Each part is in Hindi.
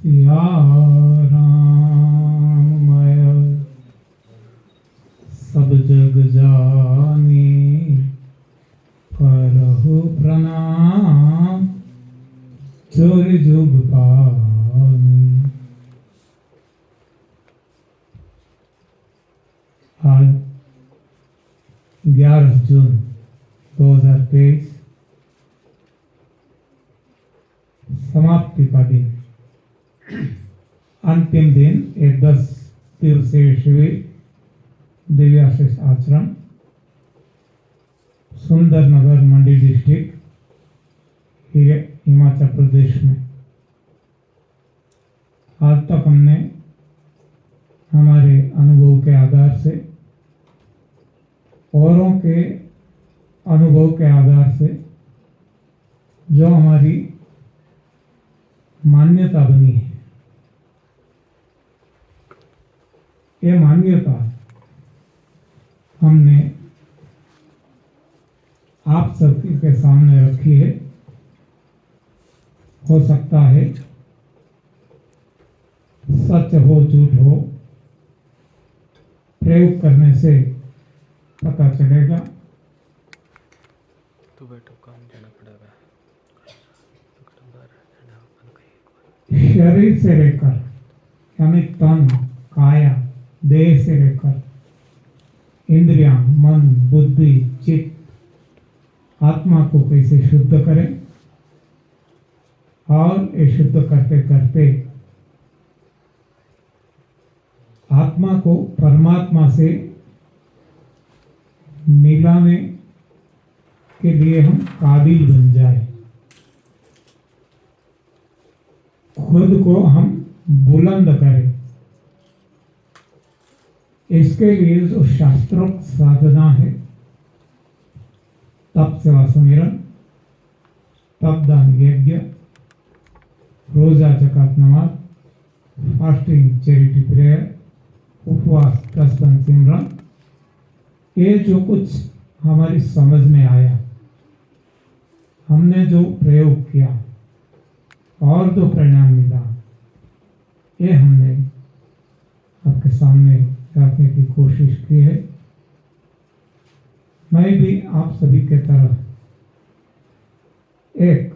या राममय सब जग जानी करहु प्रणाम चोर जुग पानी। आज 11 जून 2023 समाप्ति का दिन, अंतिम दिन एक 10 दिवसीय शिविर दिव्याशीष आश्रम सुंदरनगर मंडी डिस्ट्रिक्ट हिमाचल प्रदेश में। आज तक हमने हमारे अनुभव के आधार से, औरों के अनुभव के आधार से जो हमारी मान्यता बनी है, ये मान्यता हमने आप सबके के सामने रखी है। हो सकता है सच हो झूठ हो, प्रयोग करने से पता चलेगा। तो बैठो, काम देना पड़ेगा। शरीर से लेकर यानी तन, काया, देह से लेकर इंद्रियां, मन, बुद्धि, चित्त, आत्मा को कैसे शुद्ध करें और ये शुद्ध करते करते आत्मा को परमात्मा से मिलाने के लिए हम काबिल बन जाए, खुद को हम बुलंद करें। इसके लिए जो शास्त्रोक्त साधना है, तप सेवा सुमिरन, तप दान यज्ञ, रोजा जकात नमाज, फास्टिंग चैरिटी प्रेयर, उपवास 10 दिन सिमरन, ये जो कुछ हमारी समझ में आया, हमने जो प्रयोग किया और जो परिणाम मिला, ये हमने आपके सामने रखने की कोशिश की है। मैं भी आप सभी के तरह एक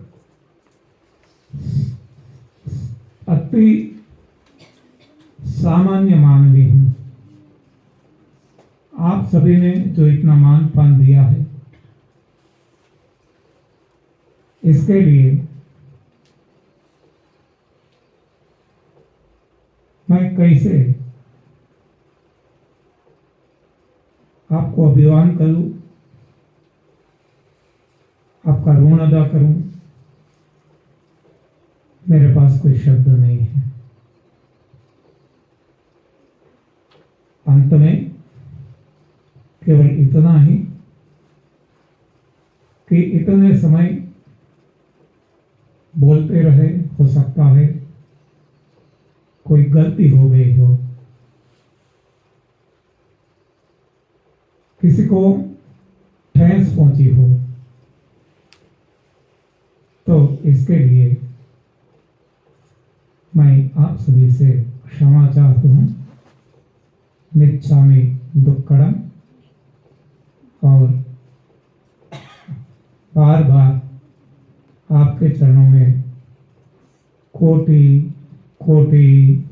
अति सामान्य मानवी हूं। आप सभी ने जो इतना मान पान दिया है, इसके लिए मैं कैसे आपको अभिवादन करूं, आपका ऋण अदा करूं, मेरे पास कोई शब्द नहीं है। अंत में केवल इतना ही कि इतने समय बोलते रहे, हो सकता है कोई गलती हो गई हो, किसी को ठेस पहुंची हो, तो इसके लिए मैं आप सभी से क्षमा चाहता हूं। मिच्छामि दुक्कडम, और बार बार आपके चरणों में कोटि कोटि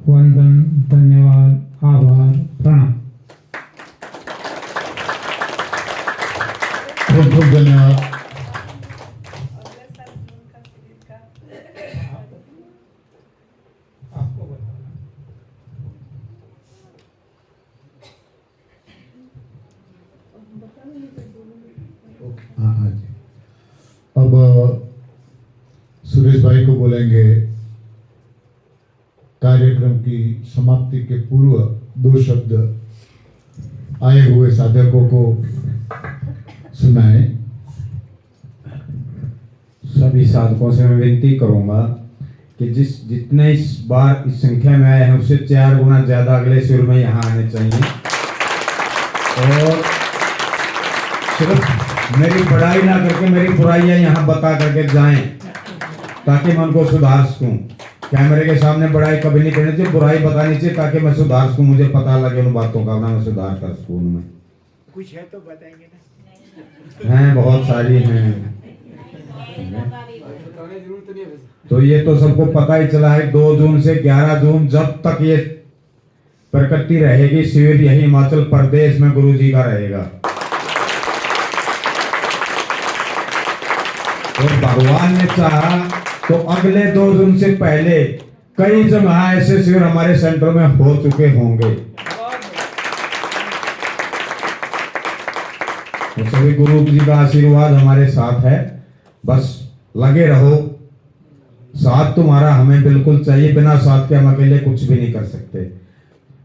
वंदन, धन्यवाद, आभार, प्रणाम। बहुत बहुत धन्यवाद। आपको बताना हाँ हाँ जी। अब सुरेश भाई को बोलेंगे कार्यक्रम की समाप्ति के पूर्व 2 शब्द आए हुए साधकों को सुनाए। सभी साधकों से मैं विनती करूंगा कि जितने इस बार इस संख्या में आए हैं, उससे 4 गुना ज्यादा अगले शिविर में यहाँ आने चाहिए, और सिर्फ मेरी पढ़ाई ना करके मेरी बुराइयां यहाँ बता करके जाएं, ताकि मैं उनको सुधार सकूं। कैमरे के सामने बड़ाई कभी नहीं करनी चाहिए, बुराई बतानी चाहिए ताकि मैं सुधार सकूं, मुझे पता लगे उन बातों का ना, मैं सुधार कर सकूं उनमें। कुछ है तो बताएंगे ना। हैं बहुत सारी हैं, तो ये तो सबको पता ही चला है। 2 जून से 11 जून जब तक ये प्रकृति रहेगी, शिविर यही हिमाचल प्रदेश में गुरु जी का रहेगा। और भगवान ने चाहा तो अगले 2 जून से पहले कई जगह ऐसे शिविर हमारे सेंटर में हो चुके होंगे। तो सभी गुरु जी का आशीर्वाद हमारे साथ है, बस लगे रहो, साथ तुम्हारा हमें बिल्कुल चाहिए, बिना साथ के हम अकेले कुछ भी नहीं कर सकते।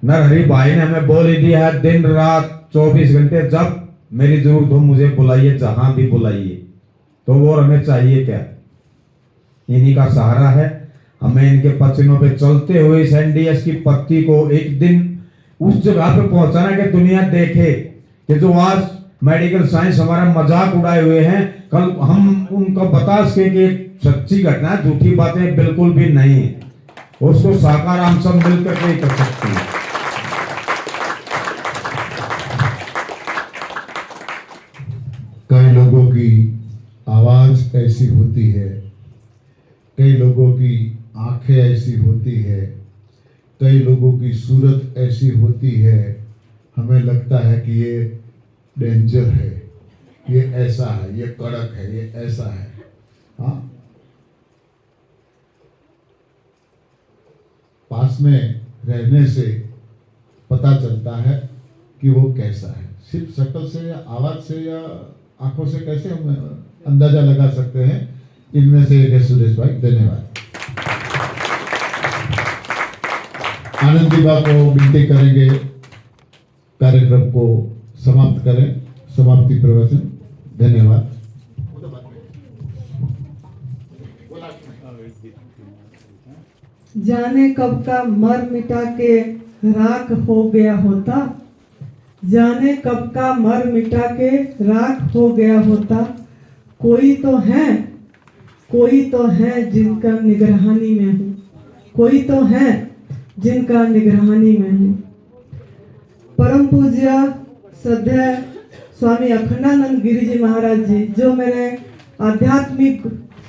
नरहरि भाई ने हमें बोल ही दिया है, दिन रात 24 घंटे जब मेरी जरूरत हो मुझे बुलाइए, जहां भी बुलाइए। तो वो हमें चाहिए क्या, इन्हीं का सहारा है। हमें इनके पचनों पे चलते हुए इस एनडीएस की पत्ती को एक दिन उस जगह पे पहुंचाना कि दुनिया देखे कि जो आज मेडिकल साइंस हमारा मजाक उड़ाए हुए हैं, कल हम उनको बता सके कि सच्ची घटना, झूठी बातें बिल्कुल भी नहीं है, उसको साकार हम सब मिलकर के ही कर सकते हैं। कई लोगों की आवाज ऐसी होती है, कई लोगों की आंखें ऐसी होती है, कई लोगों की सूरत ऐसी होती है, हमें लगता है कि ये डेंजर है, ये ऐसा है, ये कड़क है, ये ऐसा है। हाँ, पास में रहने से पता चलता है कि वो कैसा है। सिर्फ शक्ल से या आवाज से या आंखों से कैसे हम अंदाजा लगा सकते हैं। इनमें से एक है सुरेश भाई, धन्यवाद। आनंदीबा को विनती करेंगे कार्यक्रम को समाप्त करें, समाप्ति प्रवचन। धन्यवाद। जाने कब का मर मिटा के राख हो गया होता, जाने कब का मर मिटा के राख हो गया होता। कोई तो है, कोई तो है जिनका निगरानी में हूँ, कोई तो है जिनका निगरानी में हूँ। परम पूज्य श्रद्धेय स्वामी अखंडानंद गिरी जी महाराज जी, जो मेरे आध्यात्मिक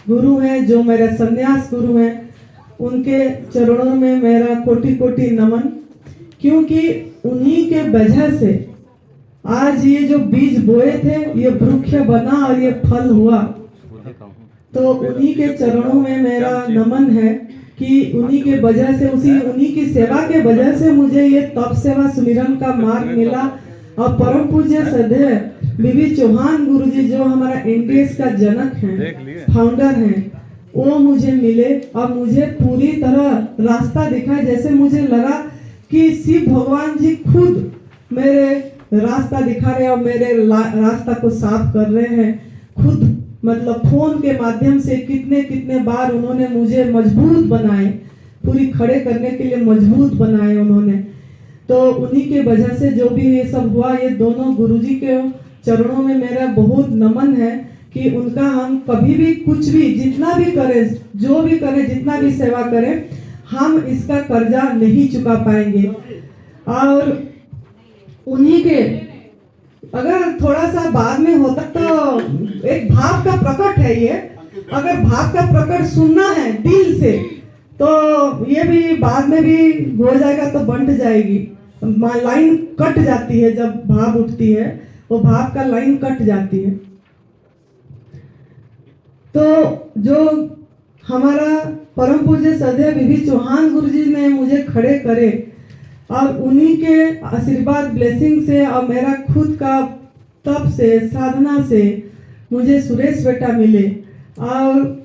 गुरु हैं, जो मेरे संन्यास गुरु हैं, उनके चरणों में मेरा कोटि कोटि नमन। क्योंकि उन्हीं के वजह से आज ये जो बीज बोए थे ये वृक्ष बना और ये फल हुआ। तो उन्हीं के चरणों में मेरा नमन है कि उन्हीं के वजह से, उन्हीं की सेवा के वजह से मुझे ये तप सेवा सुमिरन का मार्ग मिला। और परम पूज्य श्रद्धेय बीबी चौहान गुरु जी, जो हमारा एनडीएस का जनक हैं, फाउंडर हैं, वो मुझे मिले और मुझे पूरी तरह रास्ता दिखा। जैसे मुझे लगा कि शिव भगवान जी खुद मेरे रास्ता दिखा रहे हैं और मेरे रास्ता को साफ कर रहे हैं खुद। मतलब फोन के माध्यम से कितने कितने बार उन्होंने मुझे मजबूत बनाए, पूरी खड़े करने के लिए मजबूत बनाए उन्होंने। तो उन्हीं के वजह से जो भी ये सब हुआ, ये दोनों गुरुजी के चरणों में मेरा बहुत नमन है कि उनका हम कभी भी कुछ भी जितना भी करें, जो भी करें, जितना भी सेवा करें, हम इसका कर्जा नहीं चुका पाएंगे। और उन्हीं के अगर थोड़ा सा बाद में होता तो एक भाव का प्रकट है ये, अगर भाव का प्रकट सुनना है दिल से तो ये भी बाद में भी हो जाएगा, तो बंट जाएगी। लाइन कट जाती है जब भाव उठती है, वो भाव का लाइन कट जाती है। तो जो हमारा परम पूज्य श्रद्धेय बीबी चौहान गुरुजी ने मुझे खड़े करे और उन्हीं के आशीर्वाद ब्लेसिंग से और मेरा खुद का तप से, साधना से मुझे सुरेश बेटा मिले और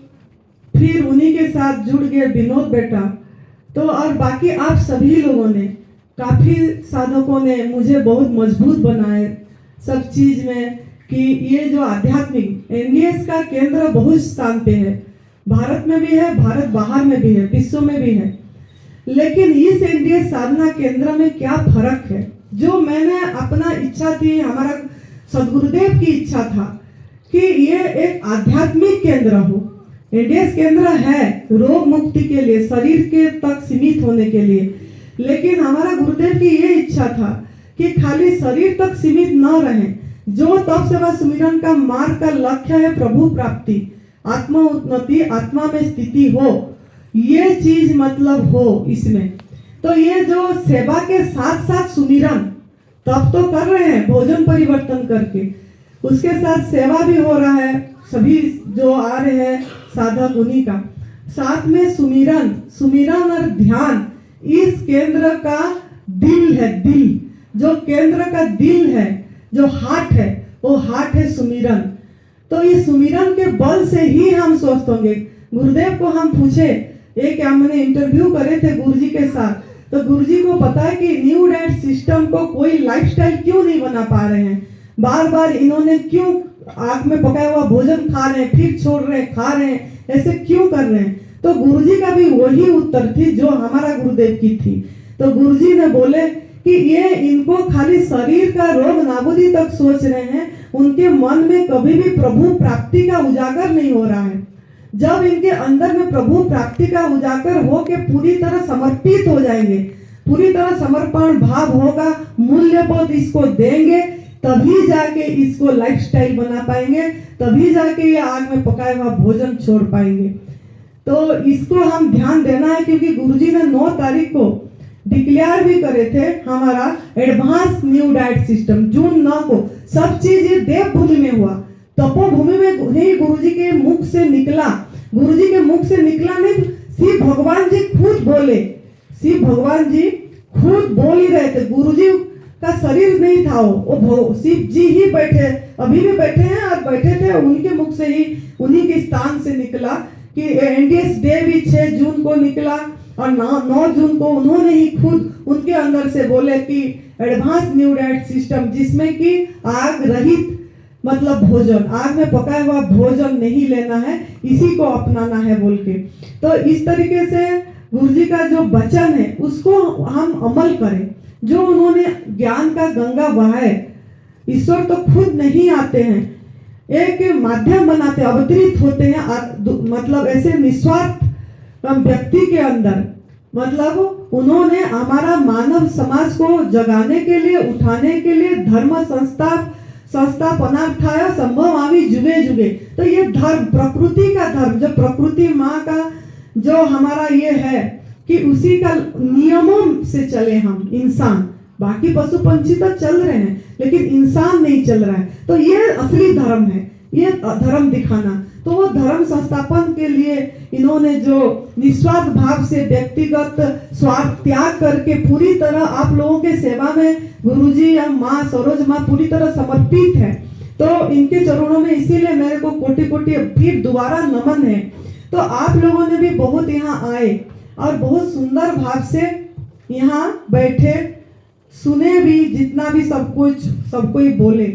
फिर उन्हीं के साथ जुड़ गए विनोद बेटा। तो और बाकी आप सभी लोगों ने, काफ़ी साधकों ने मुझे बहुत मजबूत बनाए सब चीज़ में कि ये जो आध्यात्मिक एनडीएस का केंद्र बहुत स्थान पे है, भारत में भी है, भारत बाहर में भी है, विश्व में भी है। लेकिन इस एनडीएस साधना केंद्र में क्या फर्क है, जो मैंने अपना इच्छा थी, हमारा सदगुरुदेव की इच्छा था कि ये एक आध्यात्मिक केंद्र हो, एनडीएस केंद्र है रोग मुक्ति के लिए, शरीर के तक सीमित होने के लिए, लेकिन हमारा गुरुदेव की ये इच्छा था कि खाली शरीर तक सीमित न रहें। जो तप सेवा सुमिरन का मार्ग का लक्ष्य है प्रभु प्राप्ति, आत्मा उन्नति, आत्मा में स्थिति हो, ये चीज मतलब हो इसमें। तो ये जो सेवा के साथ साथ सुमिरन तप तो कर रहे हैं भोजन परिवर्तन करके, उसके साथ सेवा भी हो रहा है, सभी जो आ रहे हैं साधक उन्हीं का, साथ में सुमिरन और ध्यान इस केंद्र का दिल है। दिल जो केंद्र का दिल है, जो हार्ट है, वो हार्ट है सुमिरन। तो ये सुमिरन के बल से ही हम स्वस्थ होंगे। गुरुदेव को हम पूछे, एक हमने इंटरव्यू करे थे गुरुजी के साथ, तो गुरुजी को पता है कि न्यू डाइट सिस्टम को कोई लाइफस्टाइल क्यों नहीं बना पा रहे हैं, बार बार इन्होंने क्यों आग में पकाया हुआ भोजन खा रहे हैं, फिर छोड़ रहे हैं, खा रहे हैं, ऐसे क्यों कर रहे हैं। तो गुरुजी का भी वही उत्तर थी जो हमारा गुरुदेव की थी। तो गुरुजी ने बोले कि ये इनको खाली शरीर का रोग नाबूदी तक सोच रहे हैं, उनके मन में कभी भी प्रभु प्राप्ति का उजागर नहीं हो रहा है। जब इनके अंदर में प्रभु प्राप्ति का उजागर हो के पूरी तरह समर्पित हो जाएंगे, पूरी तरह समर्पण भाव होगा, मूल्य बोध इसको देंगे, तभी जाके इसको लाइफस्टाइल बना पाएंगे, तभी जाके ये आग में पकाया हुआ भोजन छोड़ पाएंगे। तो इसको हम ध्यान देना है, क्योंकि गुरुजी ने 9 तारीख को डिक्लेयर भी करे थे हमारा एडवांस न्यू डाइट सिस्टम। जून 9 को सब चीज ये देवभूमि में हुआ, तपोभूमि में ही गुरुजी के मुख से निकला। गुरुजी के मुख से निकला नहीं, शिव भगवान जी खुद बोले, शिव भगवान जी खुद बोल ही रहे थे। गुरुजी का शरीर नहीं था, वो शिव जी ही बैठे, अभी भी बैठे हैं और बैठे थे, उनके मुख से ही, उन्हीं के स्थान से निकला कि एनडीएस डे भी 6 जून को निकला और 9 जून को उन्होंने ही खुद उनके अंदर से बोले कि एडवांस न्यू डाइट सिस्टम, जिसमें कि आग रहित मतलब भोजन, आग में पकाया हुआ भोजन नहीं लेना है, इसी को अपनाना है बोल के। तो इस तरीके से गुरुजी का जो वचन है उसको हम अमल करें। जो उन्होंने ज्ञान का गंगा बहाए, ईश्वर तो खुद नहीं आते हैं, एक माध्यम बनाते, अवतरित होते हैं, मतलब ऐसे निस्वार्थ व्यक्ति के अंदर, मतलब उन्होंने हमारा मानव समाज को जगाने के लिए, उठाने के लिए धर्म संस्था पनार्थाया संभव आवी जुगे जुगे। तो ये धर्म, प्रकृति का धर्म, जो प्रकृति माँ का जो हमारा ये है कि उसी का नियमों से चले हम इंसान, बाकी पशु पंछी तो चल रहे हैं लेकिन इंसान नहीं चल रहा है। तो ये असली धर्म है, ये धर्म दिखाना। तो वो धर्म संस्थापन के लिए इन्होंने जो निस्वार्थ भाव से व्यक्तिगत स्वार्थ त्याग करके पूरी तरह आप लोगों के सेवा में गुरुजी या माँ सरोज माँ पूरी तरह समर्पित है। तो इनके चरणों में इसीलिए मेरे को कोटि कोटि फिर दोबारा नमन है। तो आप लोगों ने भी बहुत यहाँ आए और बहुत सुंदर भाव से यहाँ बैठे, सुने भी, जितना भी सब कुछ सब कोई बोले,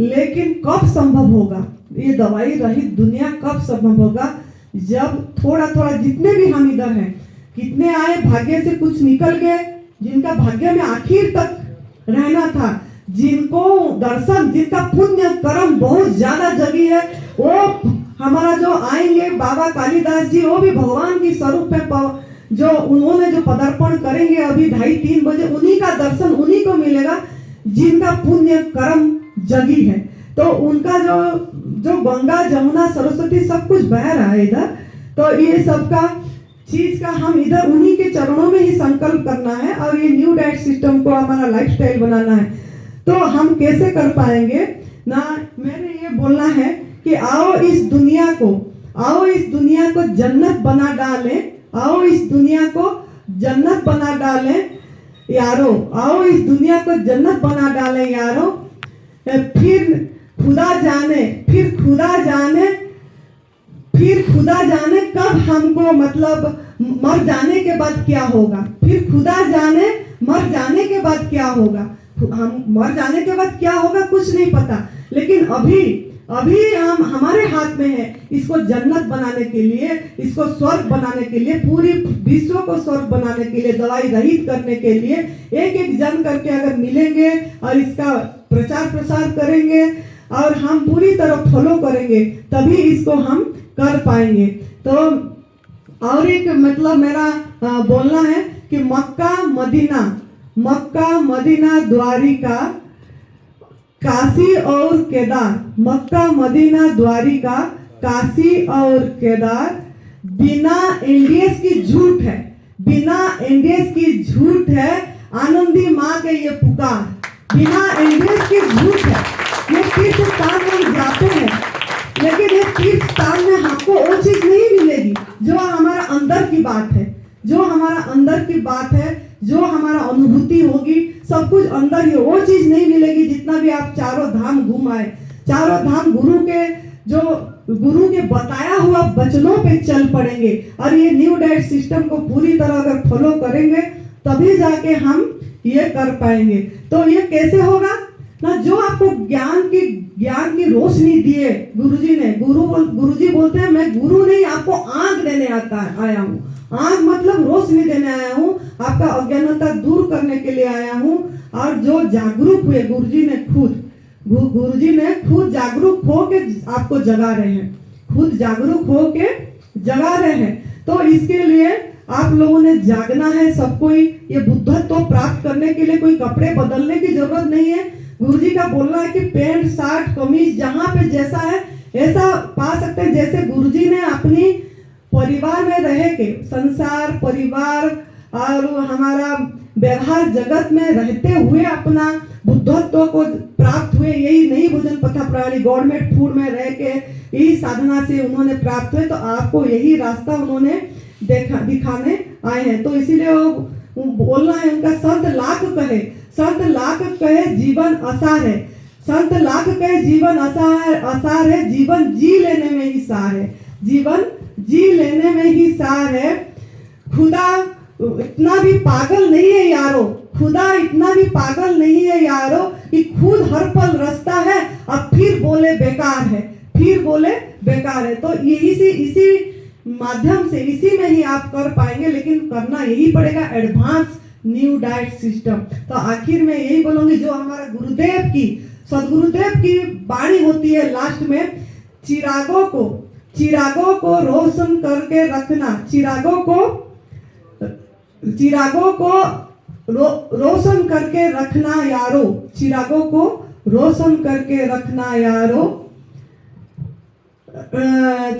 लेकिन कब संभव होगा ये दवाई रहित दुनिया, कब संभव होगा जब थोड़ा थोड़ा, जितने भी हम इधर हैं, कितने आए भाग्य से कुछ निकल गए, जिनका भाग्य में आखिर तक रहना था, जिनको दर्शन, जिनका पुण्य कर्म बहुत ज्यादा जगी है, वो हमारा जो आएंगे बाबा कालिदास जी, वो भी भगवान की स्वरूप में जो उन्होंने जो पदार्पण करेंगे अभी 2:30-3 बजे, उन्हीं का दर्शन उन्हीं को मिलेगा जिनका पुण्य कर्म जगी है। तो उनका जो गंगा जमुना सरस्वती सब कुछ बह रहा है इधर, तो ये सबका चीज का हम इधर उन्हीं के चरणों में ही संकल्प करना है और ये न्यू डाइट सिस्टम को हमारा लाइफस्टाइल बनाना है। तो हम कैसे कर पाएंगे ना, मैंने ये बोलना है कि आओ इस दुनिया को जन्नत बना डालें, आओ इस दुनिया को जन्नत बना डालें यारो, आओ इस दुनिया को जन्नत बना डालें यारो। फिर खुदा जाने कब हमको, मतलब मर जाने के बाद क्या होगा, फिर खुदा जाने मर जाने के बाद क्या होगा। हम मर जाने के बाद क्या होगा कुछ नहीं पता, लेकिन अभी हम हमारे हाथ में है इसको जन्नत बनाने के लिए, इसको स्वर्ग बनाने के लिए, पूरी विश्व को स्वर्ग बनाने के लिए, दवाई रहित करने के लिए एक एक जन करके अगर मिलेंगे और इसका प्रचार प्रसार करेंगे और हम पूरी तरह फॉलो करेंगे, तभी इसको हम कर पाएंगे। तो और एक मतलब मेरा बोलना है कि मक्का मदीना द्वारिका काशी और केदार, मक्का मदीना द्वारिका काशी और केदार बिना एनडीएस की झूठ है, बिना एनडीएस की झूठ है। आनंदी माँ के ये पुकार बिना एनडीएस की झूठ है। ये तीर्थ स्थान हम जाते हैं, लेकिन ये तीर्थ स्थान में हमको वो चीज नहीं मिलेगी जो हमारा अंदर की बात है, जो हमारा अंदर की बात है, जो हमारा अनुभूति होगी, सब कुछ अंदर ही। वो चीज नहीं मिलेगी जितना भी आप चारों धाम घूम आए। चारों धाम गुरु के बताया हुआ वचनों पे चल पड़ेंगे और ये न्यू डाइट सिस्टम को पूरी तरह अगर फॉलो करेंगे तभी जाके हम ये कर पाएंगे। तो ये कैसे होगा ना, जो आपको ज्ञान की रोशनी दिए गुरुजी ने, गुरुजी बोलते हैं मैं गुरु नहीं, आपको आंख देने आया हूँ। आंख मतलब रोशनी देने आया हूँ, आपका अज्ञानता दूर करने के लिए आया हूँ। और जो जागरूक हुए गुरुजी ने खुद जागरूक हो के आपको जगा रहे हैं, खुद जागरूक हो के जगा रहे हैं। तो इसके लिए आप लोगों ने जागना है सबको ही। ये बुद्धत्व प्राप्त करने के लिए कोई कपड़े बदलने की जरूरत नहीं है। गुरुजी का बोलना है कि पैंट शर्ट कमीज जहाँ पे जैसा है ऐसा पा सकते हैं। जैसे गुरुजी ने अपनी परिवार में रह के, संसार परिवार और हमारा व्यवहार जगत में रहते हुए अपना बुद्धत्व को प्राप्त हुए, यही नई भोजन पथा प्रणाली गवर्नमेंट फूड में रह के यही साधना से उन्होंने प्राप्त हुए। तो आपको यही रास्ता उन्होंने दिखाने आए हैं। तो इसीलिए वो बोलना है उनका, संत लाख कहे जीवन आसार है, संत लाख कहे जीवन आसार है, जीवन जी लेने में ही सार है, जीवन जी लेने में ही सार है। खुदा इतना भी पागल नहीं है यारो, खुदा इतना भी पागल नहीं है यारो कि खुद हर पल रास्ता है और फिर बोले बेकार है, फिर बोले बेकार है। तो इसी माध्यम से इसी में ही आप कर पाएंगे, लेकिन करना यही पड़ेगा एडवांस न्यू डाइट सिस्टम। तो आखिर में यही बोलूंगी, जो हमारा गुरुदेव की सदगुरुदेव की वाणी होती है लास्ट में, चिरागों को रोशन करके रखना, चिरागों को रोशन करके रखना यारो, चिरागों को रोशन करके रखना यारो,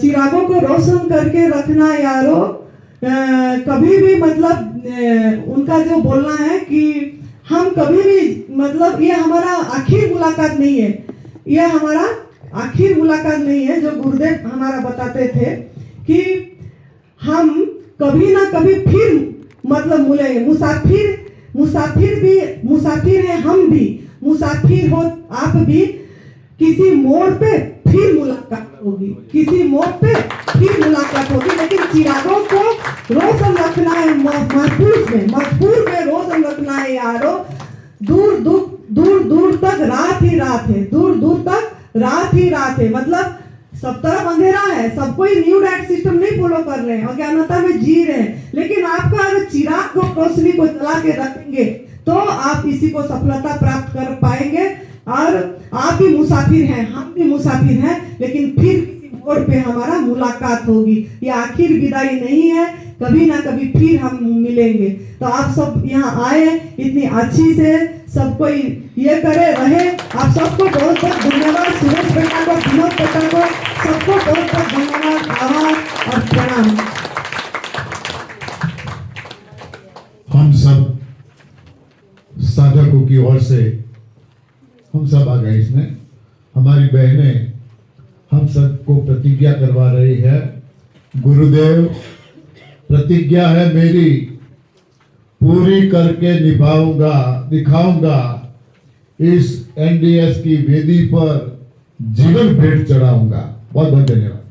चिरागों को रोशन करके रखना यारो। कभी भी मतलब उनका जो बोलना है कि हम कभी भी मतलब ये हमारा आखिर मुलाकात नहीं है, ये हमारा आखिर मुलाकात नहीं है। जो गुरुदेव हमारा बताते थे कि हम कभी ना कभी फिर मतलब मिलेंगे। मुसाफिर है, हम भी मुसाफिर हो, आप भी। किसी मोड़ पे फिर मुलाकात होगी, किसी मोड़ पे फिर मुलाकात होगी, लेकिन चिरागों को रोशन रखना है, महफूज में रोशन रखना है यारो। दूर तक रात ही रात है, दूर तक रात ही रात है। मतलब सब तरफ अंधेरा है, सब कोई न्यू डाइट सिस्टम नहीं फॉलो कर रहे हैं, अज्ञानता में जी रहे हैं। लेकिन आपका अगर चिराग को रोशनी को जला के रखेंगे तो आप इसी को सफलता प्राप्त कर पाएंगे। और आप भी मुसाफिर हैं, हम भी मुसाफिर हैं, लेकिन फिर किसी मोड़ पे हमारा मुलाकात होगी। ये आखिर विदाई नहीं है, कभी ना कभी फिर हम मिलेंगे। तो आप सब यहाँ आए इतनी अच्छी से, सब कोई ये करे रहे। आप सबको बहुत बहुत धन्यवाद, सुरेश बेटा को, विनोद बेटा को, सबको बहुत बहुत धन्यवाद, आभार और प्रणाम। हम सब साधकों की ओर से हम सब आ गए इसमें। हमारी बहनें हम सबको प्रतिज्ञा करवा रही है। गुरुदेव, प्रतिज्ञा है मेरी, पूरी करके निभाऊंगा, दिखाऊंगा। इस एनडीएस की वेदी पर जीवन भेंट चढ़ाऊंगा। बहुत बहुत धन्यवाद।